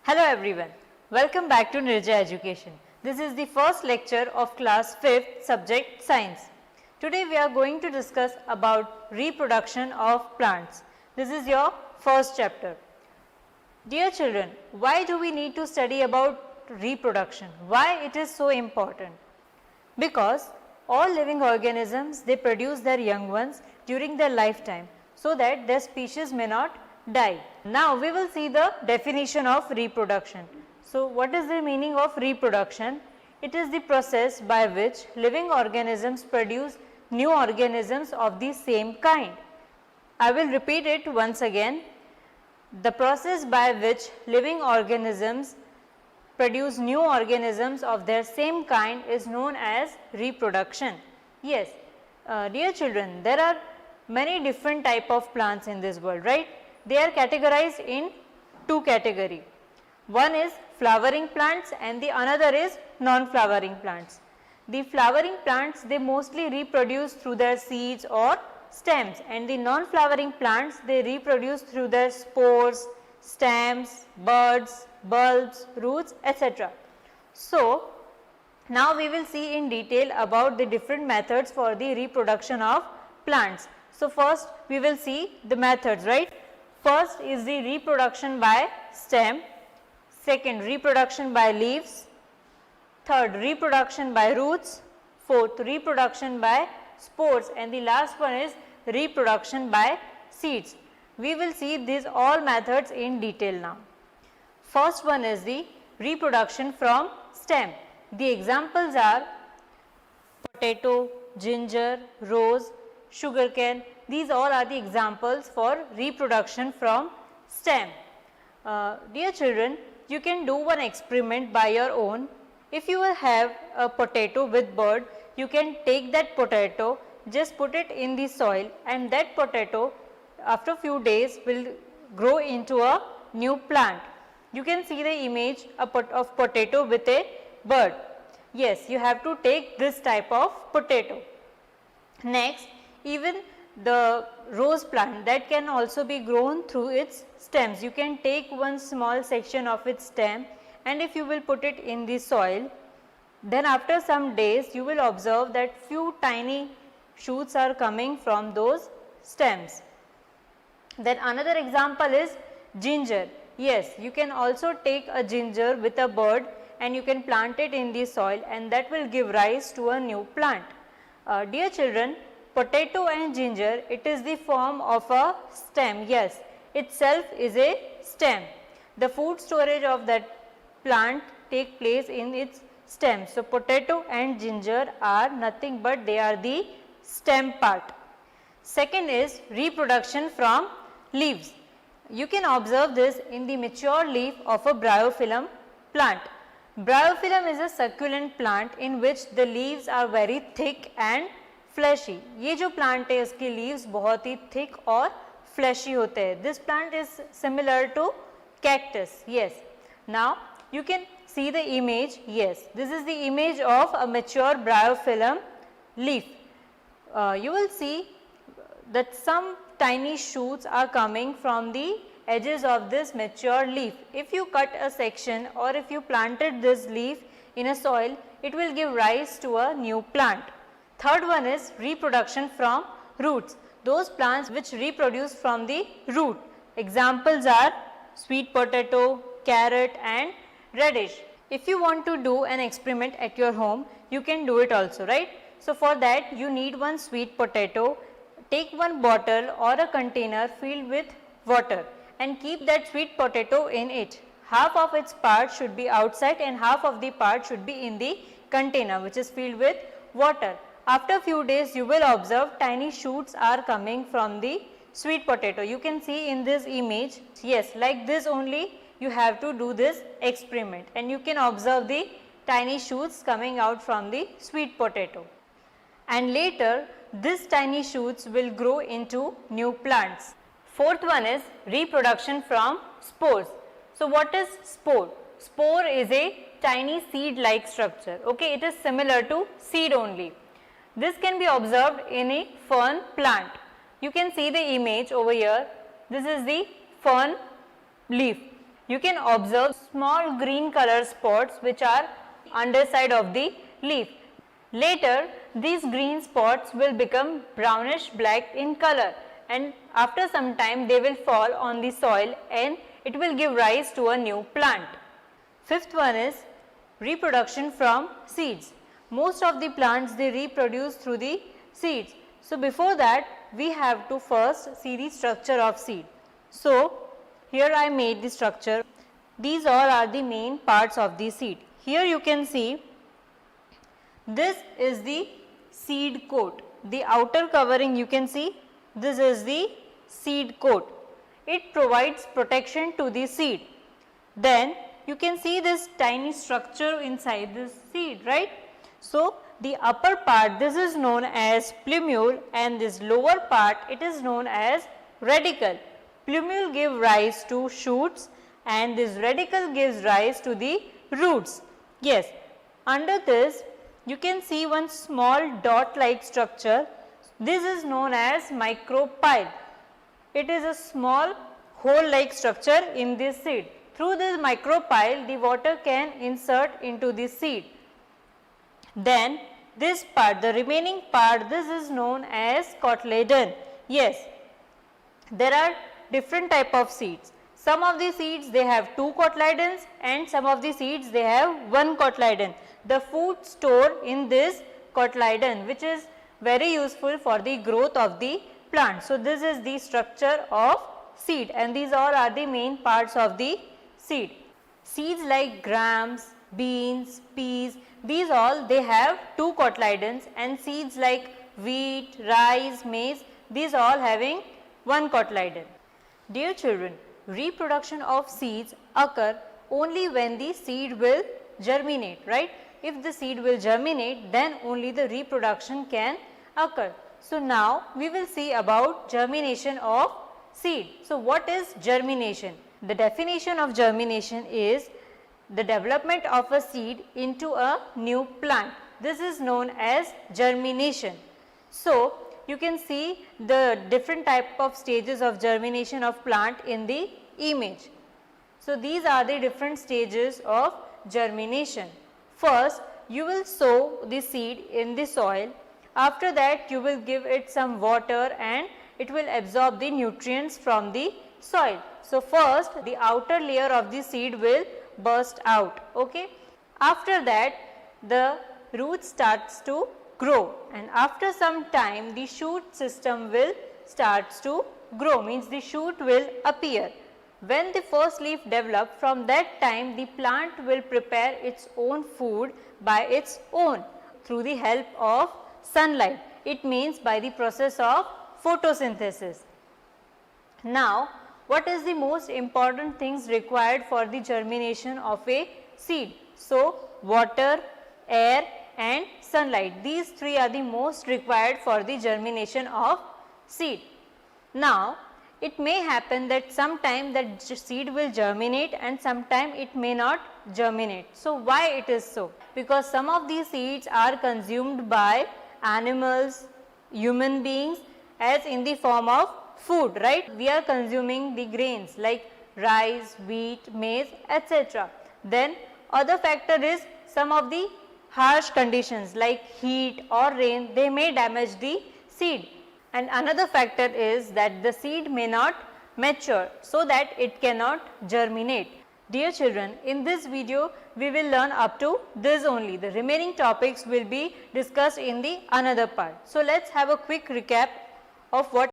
Hello everyone, welcome back to Nirja Education. This is the first lecture of class 5th subject science. Today we are going to discuss about reproduction of plants. This is your first chapter. Dear children, why do we need to study about reproduction? Why it is so important? Because all living organisms, they produce their young ones during their lifetime so that their species may not die. Now we will see the definition of reproduction. So what is the meaning of reproduction? It is the process by which living organisms produce new organisms of the same kind. I will repeat it once again. The process by which living organisms produce new organisms of their same kind is known as reproduction. Yes, dear children, there are many different type of plants in this world, right? They are categorized in two categories. One is flowering plants and the another is non-flowering plants. The flowering plants, they mostly reproduce through their seeds or stems, and the non-flowering plants, they reproduce through their spores, stems, buds, bulbs, roots, etc. So now we will see in detail about the different methods for the reproduction of plants. So first we will see the methods, right? First is the reproduction by stem, second reproduction by leaves, third reproduction by roots, fourth reproduction by spores, and the last one is reproduction by seeds. We will see these all methods in detail now. First one is the reproduction from stem. The examples are potato, ginger, rose, sugarcane. These all are the examples for reproduction from stem. Dear children, you can do one experiment by your own. If you will have a potato with bud, you can take that potato, just put it in the soil, and that potato after few days will grow into a new plant. You can see the image of potato with a bud. Yes, you have to take this type of potato. Next, even the rose plant, that can also be grown through its stems. You can take one small section of its stem, and if you will put it in the soil, then after some days you will observe that few tiny shoots are coming from those stems. Then another example is ginger. Yes, you can also take a ginger with a bud and you can plant it in the soil, and that will give rise to a new plant. Dear children, potato and ginger, it is the form of a stem. Yes, itself is a stem. The food storage of that plant take place in its stem. So potato and ginger are nothing but they are the stem part. Second is reproduction from leaves. You can observe this in the mature leaf of a bryophyllum plant. Bryophyllum is a succulent plant in which the leaves are very thick and fleshy. ये जो plant है उसकी leaves बहुत ही thick और fleshy होते हैं. This plant is similar to cactus. Yes. Now you can see the image. Yes, this is the image of a mature bryophyllum leaf. You will see that some tiny shoots are coming from the edges of this mature leaf. If you cut a section or if you planted this leaf in a soil, it will give rise to a new plant. Third one is reproduction from roots. Those plants which reproduce from the root. Examples are sweet potato, carrot and radish. If you want to do an experiment at your home, you can do it also, right? So for that you need one sweet potato. Take one bottle or a container filled with water and keep that sweet potato in it. Half of its part should be outside and half of the part should be in the container which is filled with water. After few days you will observe tiny shoots are coming from the sweet potato. You can see in this image. Yes, like this only you have to do this experiment, and you can observe the tiny shoots coming out from the sweet potato. And later these tiny shoots will grow into new plants. Fourth one is reproduction from spores. So what is spore? Spore is a tiny seed like structure. Okay, it is similar to seed only. This can be observed in a fern plant. You can see the image over here. This is the fern leaf. you can observe small green color spots which are underside of the leaf. Later these green spots will become brownish black in color, and after some time they will fall on the soil and it will give rise to a new plant. Fifth one is reproduction from seeds. Most of the plants, they reproduce through the seeds. So before that we have to first see the structure of seed. So here I made the structure. These all are the main parts of the seed. Here you can see this is the seed coat. The outer covering you can see, this is the seed coat. It provides protection to the seed. Then you can see this tiny structure inside this seed, right? So the upper part, this is known as plumule, and this lower part, it is known as radicle. Plumule give rise to shoots and this radicle gives rise to the roots. Yes, under this you can see one small dot like structure. This is known as micropyle. It is a small hole like structure in this seed. Through this micropyle the water can insert into the seed. Then this part, the remaining part, this is known as cotyledon. Yes, there are different type of seeds. Some of the seeds they have 2 cotyledons and some of the seeds they have 1 cotyledon. The food stored in this cotyledon, which is very useful for the growth of the plant. So this is the structure of seed, and these all are the main parts of the seed. Seeds like grams, beans, peas, these all they have 2 cotyledons, and seeds like wheat, rice, maize, these all having 1 cotyledon. Dear children, reproduction of seeds occur only when the seed will germinate, right? If the seed will germinate, then only the reproduction can occur. So now we will see about germination of seed. So what is germination? The definition of germination is the development of a seed into a new plant. This is known as germination. So you can see the different type of stages of germination of plant in the image. So these are the different stages of germination. First you will sow the seed in the soil. After that you will give it some water and it will absorb the nutrients from the soil. So first the outer layer of the seed will burst out, okay. After that the root starts to grow, and after some time the shoot system will starts to grow, means the shoot will appear. When the first leaf develops, from that time the plant will prepare its own food by its own through the help of sunlight. It means by the process of photosynthesis. Now what is the most important things required for the germination of a seed? So water, air and sunlight, these 3 are the most required for the germination of seed. Now it may happen that sometime that seed will germinate and sometime it may not germinate. So why it is so? Because some of these seeds are consumed by animals, human beings, as in the form of food, right? We are consuming the grains like rice, wheat, maize, etc. Then other factor is some of the harsh conditions like heat or rain, they may damage the seed. And another factor is that the seed may not mature, so that it cannot germinate. Dear children, in this video we will learn up to this only. The remaining topics will be discussed in the another part. So let's have a quick recap of what